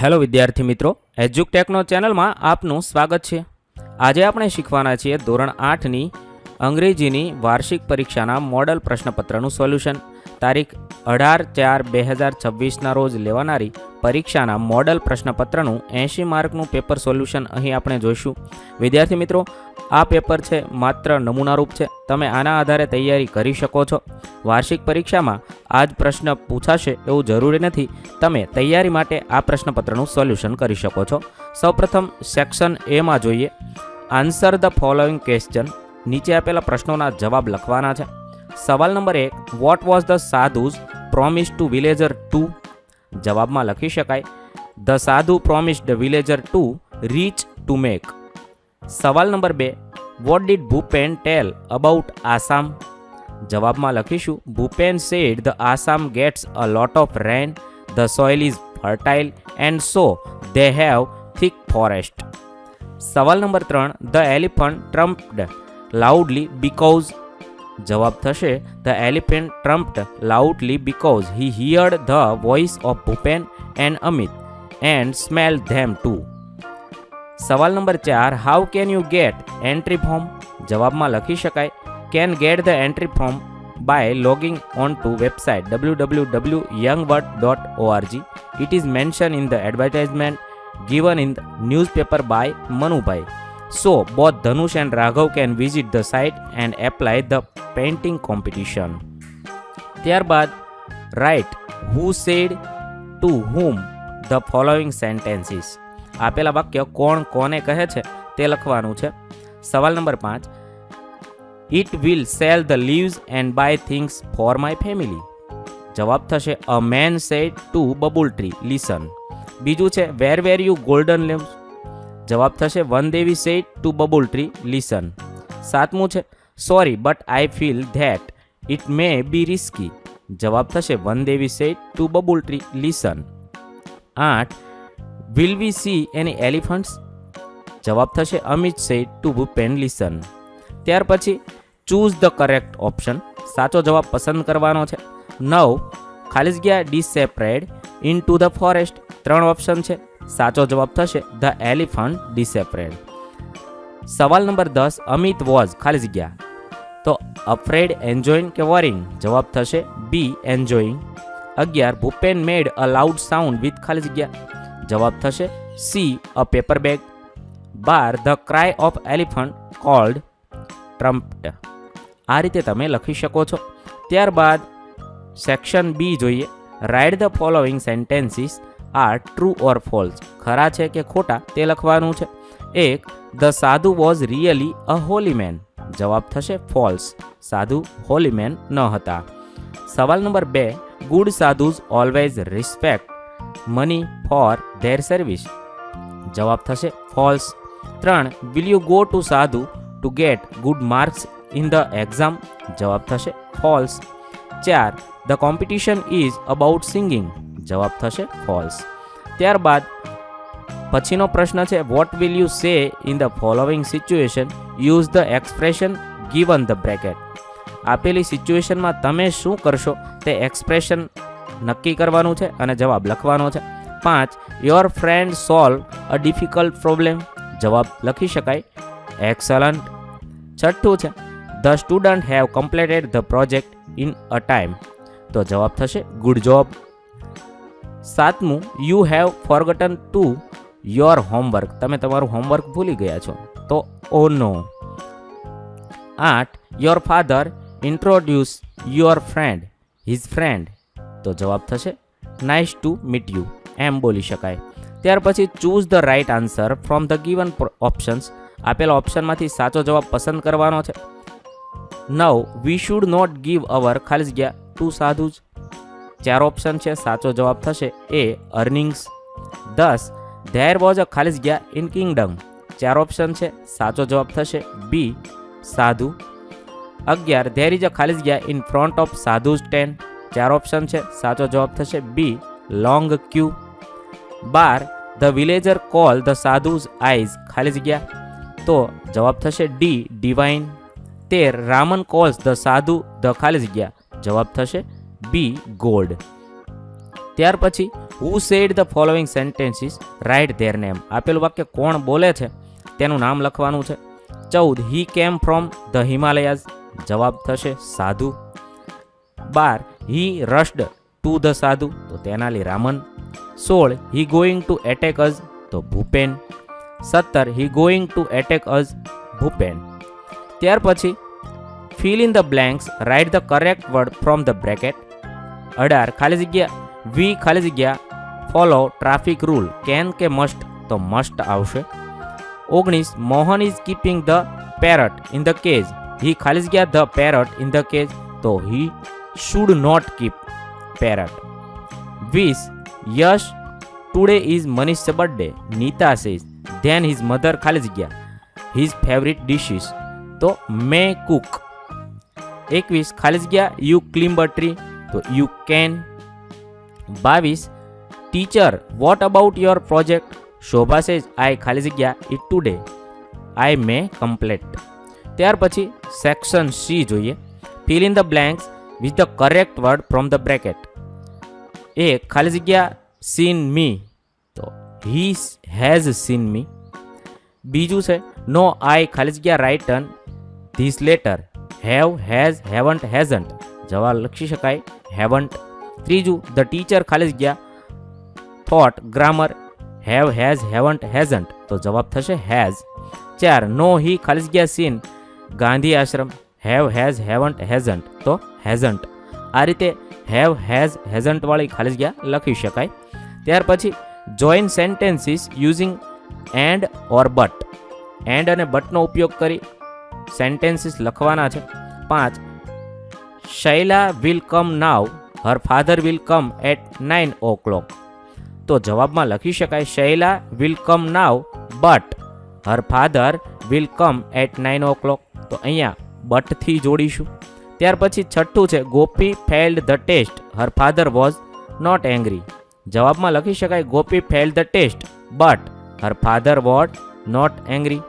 Hello વિદ્યાર્થી મિત્રો, એજ્યુકટેકનો ચેનલમાં આપનું સ્વાગત છે. આજે આપણે શીખવાના છીએ ધોરણ 8ની અંગ્રેજીની વાર્ષિક પરીક્ષાના મોડલ પ્રશ્નપત્રનું સોલ્યુશન. તારીખ 18/4/2026ના રોજ લેવાનારી પરીક્ષાના મોડલ પ્રશ્નપત્રનું 80 માર્કનું પેપર સોલ્યુશન અહીં આપણે જોઈશું. વિદ્યાર્થી મિત્રો, આ પેપર છે માત્ર નમૂનારૂપ છે. તમે આના આધારે તૈયારી કરી શકો છો. વાર્ષિક પરીક્ષામાં આ જ પ્રશ્ન પૂછાશે એવું જરૂરી નથી. તમે તૈયારી માટે આ પ્રશ્નપત્રનું સોલ્યુશન કરી શકો છો. સૌપ્રથમ સેક્શન એમાં જોઈએ, આન્સર ધ ફોલોઈંગ ક્વેશ્ચન. નીચે આપેલા પ્રશ્નોના જવાબ લખવાના છે. સવાલ નંબર 1, what was the sadhu's promise to villager 2? જવાબમાં લખી શકાય, the sadhu promised villager to rich to make. સવાલ નંબર 2, what did Bhupen tell about Assam? જવાબમાં લખીશું, Bhupen said the Assam gets a lot of rain, the soil is fertile and so they have thick forest. સવાલ નંબર 3, the elephant trumped loudly because. જવાબ થશે, the elephant trumped loudly because he heard the voice of Bhupen and Amit and smell them too. સવાલ નંબર 4, how can you get entry form? જવાબમાં લખી શકાય, can get the entry form by logging on to website www.youngword.org. It is mentioned in the advertisement given in the newspaper by Manubhai. So both Dhanush and Raghav can visit the site and apply the painting competition. ત્યારબાદ write who said to whom the following sentences. આપેલા વાક્ય કોણ કોને કહે છે તે લખવાનું છે. સવાલ number 5, It will sell the leaves and buy things for my family. જવાબ થશે, a man said to bubble tree, listen. બીજું છે, where were you golden leaves? જવાબ થશે, one Devi said to bubble tree, listen. સાતમું છે, sorry but I feel that it may be risky. જવાબ થશે, one Devi said to bubble tree, listen. 8, will we see any elephants? જવાબ થશે, Amit said to Bhupen, listen. ત્યાર પછી choose the correct option. સાચો જવાબ પસંદ કરવાનો છે. 9, ખાલી જગ્યા disappeared into the forest. 3 option છે. સાચો જવાબ થશે ધ એલિફન્ટ ડિસેપરેડ. સવાલ નંબર 10, અમિત વોઝ ખાલી જગ્યા. તો અફ્રેડ, એન્જોઈંગ કે વોરિંગ? જવાબ થશે B, enjoying. 11, Bhupen made a loud sound with ખાલી જગ્યા. જવાબ થશે C, a paper bag. 12, the cry of elephant called trumped. આ રીતે તમે લખી શકો છો. ત્યારબાદ સેક્શન બી જોઈએ, write the following sentences are true or false. ખરા છે કે ખોટા તે લખવાનું છે. 1, the sadhu was really a holy man. જવાબ થશે ફોલ્સ, સાધુ હોલી મેન ન હતા. સવાલ નંબર 2, good sadhus always respect money for their service. જવાબ થશે false. 3, will you go to sadhu to get good marks in the exam. જવાબ થશે false. 4, the competition is about singing. જવાબ થશે ફોલ્સ. ત્યારબાદ પછીનો પ્રશ્ન છે, what will you say in the following situation? Use the expression given the bracket. આપેલી સિચ્યુએશનમાં તમે શું કરશો તે એક્સપ્રેશન નક્કી કરવાનું છે અને જવાબ લખવાનો છે. 5, your friend solve a difficult problem. જવાબ લખી શકાય એક્સલન્ટ. 6 છે, the student have completed the project in a time. તો જવાબ થશે good job. 7, you have forgotten to your homework. તમે તમારું હોમવર્ક ભૂલી ગયા છો. તો oh no. 8, your father introduce your friend his friend. તો જવાબ થશે નાઇસ ટુ મીટ યુ, એમ બોલી શકાય. ત્યાર પછી choose the right answer from the given options. આપેલા ઓપ્શનમાંથી સાચો જવાબ પસંદ કરવાનો છે. 9, વી શુડ નોટ ગીવ અવર ખાલી જગ્યા ટુ સાધુઝ. 4 ઓપ્શન છે. સાચો જવાબ થશે એ, અર્નિંગ્સ. 10, ધેર વોઝ અ ખાલી જગ્યા ઇન કિંગડમ. 4 ઓપ્શન છે. સાચો જવાબ થશે બી, સાધુ. 11, ધેર ઇઝ અ ખાલી જગ્યા in front of sadhus 10. 4 option છે. સાચો જવાબ થશે B, long queue. 12, the villager call the sadhu's eyes ખાલી જગ્યા. તો જવાબ થશે D, divine. 13, Raman calls the sadhu the ખાલી જગ્યા. જવાબ થશે બી, ગોડ. ત્યાર પછી who said the following sentences write their name. આપેલું વાક્ય કોણ બોલે છે તેનું નામ લખવાનું છે. 14 હી કેમ ફ્રોમ ધ હિમાલયાઝ. જવાબ થશે સાધુ. 12 હી રશ્ડ ટુ ધ સાધુ, તો Tenali Raman. 16 he going to attack us, તો Bhupen. 17 he going to attack us, Bhupen. ત્યાર પછી fill in the blanks, write the correct word from the bracket. 18 ખાલી જગ્યા વી ખાલી જગ્યા ફોલો ટ્રાફિક રૂલ, કેન કે મસ્ટ, તો મસ્ટ આવશે. 19 Mohan is keeping the parrot in the cage. He ખાલી જગ્યા the parrot in the cage, તો he should not keep parrot. 20 Yash today is Manish birthday. Nita says then his mother ખાલી જગ્યા his favourite dishes, તો મે Cook. 21 ખાલી જગ્યા યુ ક્લિમ્બ અ ટ્રી, તો you can. 22 teacher what about your project. Shobha says I ખાલી જગ્યા it today I may complete. ત્યાર પછી સેક્શન સી જોઈએ. Fill in the blanks with the correct word from the bracket. એક ખાલી જગ્યા scene મી, તો હી હેઝ સીન મી. બીજું છે નો આઈ ખાલી જગ્યા written this letter. Have has haven't hasn't, જવાબ લખી શકાય હેવન્ટ. ત્રીજું ધ ટીચર ખાલી જગ્યા thought grammar. Have has haven't hasn't, તો જવાબ થશે હેઝ. 4 નો હી ખાલી જગ્યા scene Gandhi Ashram. Have has haven't hasn't, તો હેઝન્ટ. આ રીતે હેવ હેઝ હેઝન્ટ વાળી ખાલી જગ્યા લખી શકાય. ત્યાર પછી join sentences using and or but. And અને બટનો ઉપયોગ કરી સેન્ટેન્સીસ લખવાના છે. 5 Shaila will come now, her father will come at 9 o'clock. તો જવાબમાં લખી શકાય Shaila will come now but her father will come at 9 o'clock. તો અહીંયા બટથી જોડીશું. ત્યાર પછી છઠ્ઠું છે Gopi failed the test, her father was not angry. જવાબમાં લખી શકાય Gopi failed the test but her father was not angry.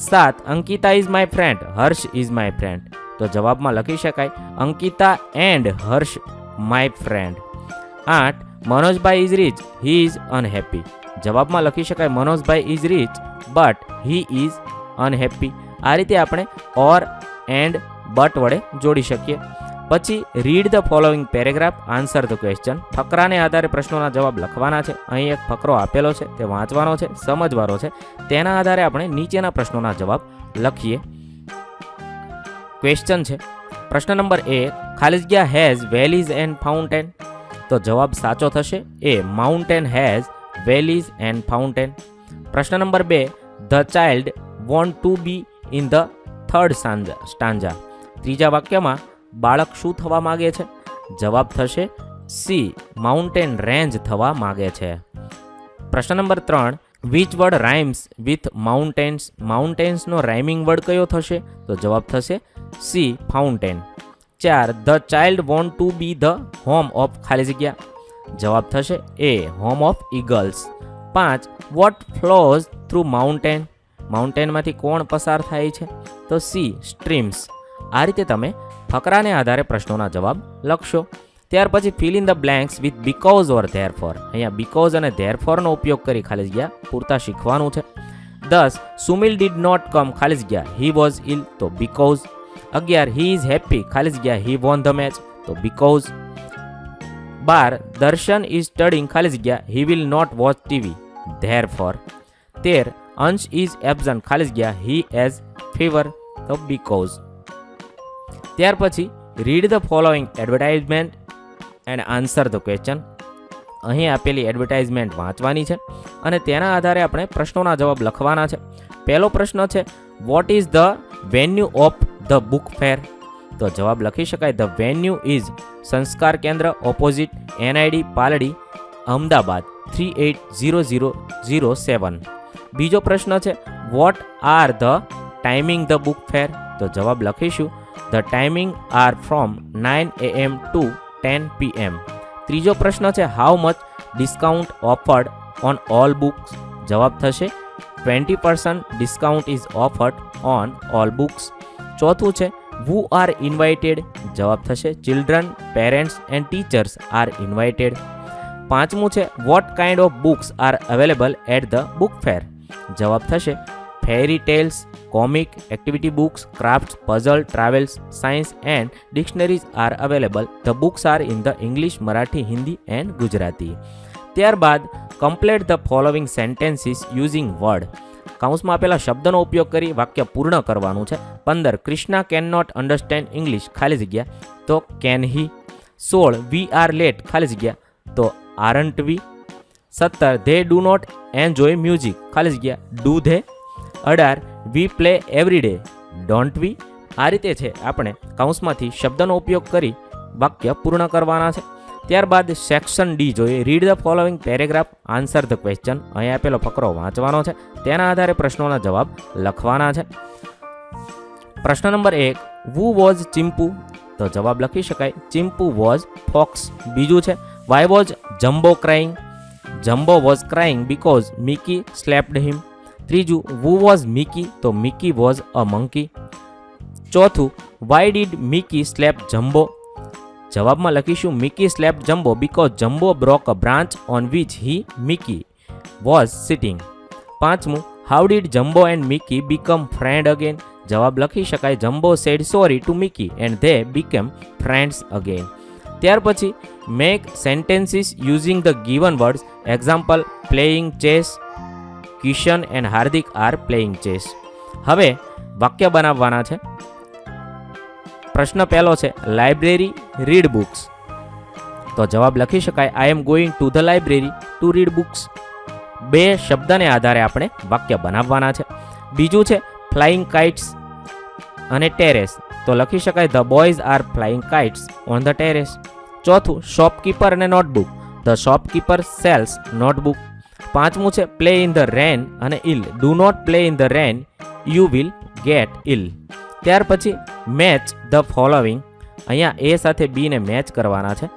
7 Ankita is my friend, Harsh is my friend. તો જવાબમાં લખી શકાય Ankita and Harsh my friend. 8 Manojbhai is rich, he is unhappy. જવાબમાં લખી શકાય Manojbhai is rich but he is unhappy. આ રીતે આપણે ઓર એન્ડ બટ વડે જોડી શકીએ. પછી read the following paragraph, answer the question. ફકરાને આધારે પ્રશ્નોના જવાબ લખવાના છે. અહીં એક ફકરો આપેલો છે, તે વાંચવાનો છે, સમજવાનો છે. તેના આધારે આપણે નીચેના પ્રશ્નોના જવાબ લખીએ. ક્વેશ્ચન છે પ્રશ્ન નંબર 1 ખાલી જગ્યા હેઝ વેલીઝ એન્ડ ફાઉન્ટેન. તો જવાબ સાચો થશે a mountain has valleys and fountain. પ્રશ્ન નંબર 2 the child want to be in the third stanza. ત્રીજા વાક્યમાં બાળક શું થવા માગે છે? જવાબ થશે સી માઉન્ટેન રેન્જ થવા માગે છે. પ્રશ્ન નંબર 3 which word rhymes with mountains. માઉન્ટેન્સનો રાઇમિંગ વર્ડ કયો થશે? તો જવાબ થશે C fountain. 4 the child want to be the home of ખાલી જગ્યા. જવાબ થશે a home of eagles. 5 what flows through mountain. માઉન્ટેનમાંથી કોણ પસાર થાય છે? તો સી સ્ટ્રીમ્સ. આ રીતે તમે ફકરાને આધારે પ્રશ્નોના જવાબ લખશો. ત્યાર પછી fill in the blanks with because or therefore. અહીંયા બીકોઝ અને ધેરફોરનો ઉપયોગ કરી ખાલી જગ્યા પૂરતા શીખવાનું છે. 10 સુમિલ ડીડ નોટ કમ ખાલી જગ્યા હી વોઝ ઇલ, તો બીકોઝ. 11 હી ઇઝ હેપી ખાલી જગ્યા હી વોન ધ મેચ, તો બીકોઝ. 12 દર્શન ઇઝ સ્ટડીંગ ખાલી જગ્યા he will not watch TV, therefore. 13 Ansh is absent ખાલી જગ્યા હી હેઝ ફીવર, તો બીકોઝ. ત્યાર પછી read the following advertisement and answer the question. અહીં આપેલી એડવર્ટાઇઝમેન્ટ વાંચવાની છે અને તેના આધારે આપણે પ્રશ્નોના જવાબ લખવાના છે. પહેલો પ્રશ્ન છે what is the venue of the book fair. તો જવાબ લખી શકાય ધ વેન્યુ ઇઝ સંસ્કાર કેન્દ્ર ઓપોઝિટ NID પાલડી અમદાવાદ 380007. બીજો પ્રશ્ન છે what are the timing the book fair. તો જવાબ લખીશું the timing are from 9 AM to 10 PM. ત્રીજો પ્રશ્ન છે how much discount offered on all books. જવાબ થશે 20% discount is offered on all books. ચોથું છે who are invited. જવાબ થશે children, parents and teachers are invited. પાંચમું છે what kind of books are available at the book fair. જવાબ થશે fairy tales, comic, activity books, crafts, puzzle, travels, science and dictionaries are available. The books are in the English, Marathi, Hindi and Gujarati. ત્યારબાદ complete the following sentences using word. કૌંસમાં આપેલા શબ્દનો ઉપયોગ કરી વાક્ય પૂર્ણ કરવાનું છે. 15 Krishna can not understand English, ખાલી જગ્યા તો can he. 16 we are late, ખાલી જગ્યા તો aren't we. 17 they do not enjoy music, ખાલી જગ્યા do they. 18 we play every day, don't we. આ રીતે છે આપણે કૌંસમાંથી શબ્દનો ઉપયોગ કરી વાક્ય પૂર્ણ કરવાના છે. ત્યારબાદ સેક્શન ડી જોઈએ. Read the following paragraph, answer the question. અહીં આપેલો ફકરો વાંચવાનો છે, તેના આધારે પ્રશ્નોના જવાબ લખવાના છે. પ્રશ્ન નંબર 1, વુ વોઝ ચિમ્પુ? તો જવાબ લખી શકાય ચિમ્પુ વોઝ ફોક્સ. બીજું છે why was Jumbo crying? Jumbo was crying because Mickey slapped him. ત્રીજું વુ વોઝ મિકી? તો મિકી વોઝ અ મંકી. ચોથું why did Mickey slap Jumbo? જવાબમાં લખીશું Mickey slap Jumbo because Jumbo broke a branch on which he Mickey was sitting. પાંચમું how did Jumbo and Mickey become friend again? જવાબ લખી શકાય Jumbo said sorry to Mickey and they became friends again. ત્યાર પછી make sentences using the given words. Example playing chess, Kishan and Hardik are playing chess. હવે વાક્ય બનાવવાના છે. પ્રશ્ન પહેલો છે લાઇબ્રેરી રીડ બુક્સ. તો જવાબ લખી શકાય I am going to the library to read books. બે શબ્દને આધારે આપણે વાક્ય બનાવવાના છે. બીજું છે ફ્લાઇંગ કાઇટ્સ અને ટેરેસ. તો લખી શકાય the boys are flying kites on the terrace. ચોથું શોપકીપર અને notebook. The shopkeeper sells notebook. પાંચમું છે પ્લે ઇન ધ રેન અને ill. Do not play in the rain, you will get ill. ત્યાર પછી મેચ ધ ફોલોવિંગ. અહીંયા એ સાથે બી ને મેચ કરવાના છે.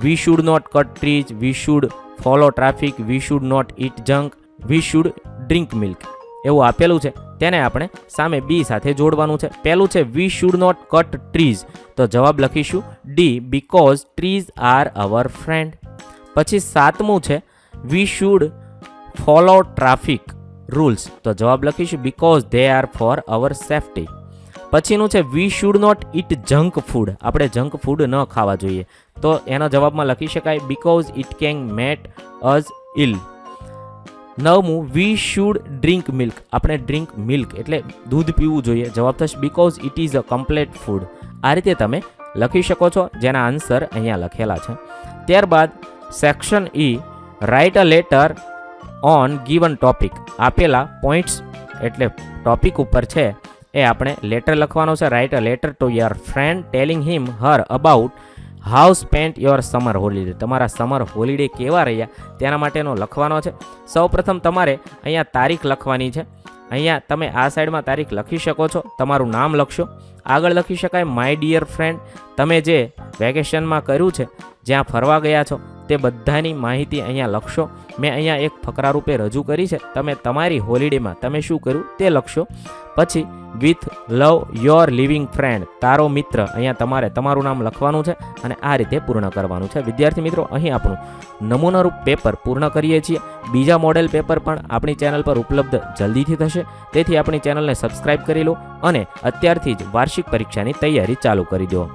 We should not cut trees, we should follow traffic, we should not eat junk, we should drink milk. એવું આપેલું છે, તેને આપણે સામે બી સાથે જોડવાનું છે. પહેલું છે we should not cut trees. તો જવાબ લખીશું D because trees are our friend. પછી સાતમું છે we should follow traffic rules. તો જવાબ લખીશું because they are for our safety. પછીનું છે we should not eat junk food. આપણે જંક ફૂડ ન ખાવા જોઈએ. તો એના જવાબમાં લખી શકાય because it can make us ill. નવમું વી શુડ ડ્રિંક મિલ્ક. આપણે ડ્રિંક મિલ્ક એટલે દૂધ પીવું જોઈએ. જવાબ થશે because it is a complete food. આ રીતે તમે લખી શકો છો, જેના આન્સર અહીંયા લખેલા છે. ત્યારબાદ section E write a letter on given topic. આપેલા પોઈન્ટ્સ એટલે ટોપિક ઉપર છે એ આપણે લેટર લખવાનો છે. Write a letter to your friend telling him Har about how spent your summer holiday. તમારા સમર હોલિડે કેવા રહ્યા તેના માટેનો લખવાનો છે. સૌપ્રથમ તમારે અહીંયા તારીખ લખવાની છે. અહીંયા તમે આ સાઈડમાં તારીખ લખી શકો છો, તમારું નામ લખશો. આગળ લખી શકાય માય ડિયર ફ્રેન્ડ. તમે જે વેકેશનમાં કર્યું છે, જ્યાં ફરવા ગયા છો, તે બધાની માહિતી અહીંયા લખશો. મેં અહીંયા એક ફકરા રૂપે રજૂ કરી છે. તમે તમારી હોલિડેમાં તમે શું કર્યું તે લખશો. પછી with love your living friend, તારો મિત્ર. અહીંયા તમારે તમારું નામ લખવાનું છે અને આ રીતે પૂર્ણ કરવાનું છે. વિદ્યાર્થી મિત્રો, અહીં આપણું નમૂનારૂપ પેપર પૂર્ણ કરીએ છીએ. બીજા મોડેલ પેપર પણ આપણી ચેનલ પર ઉપલબ્ધ જલ્દીથી થશે. તેથી આપણી ચેનલને સબસ્ક્રાઇબ કરી લો અને અત્યારથી જ વાર્ષિક પરીક્ષાની તૈયારી ચાલુ કરી દો.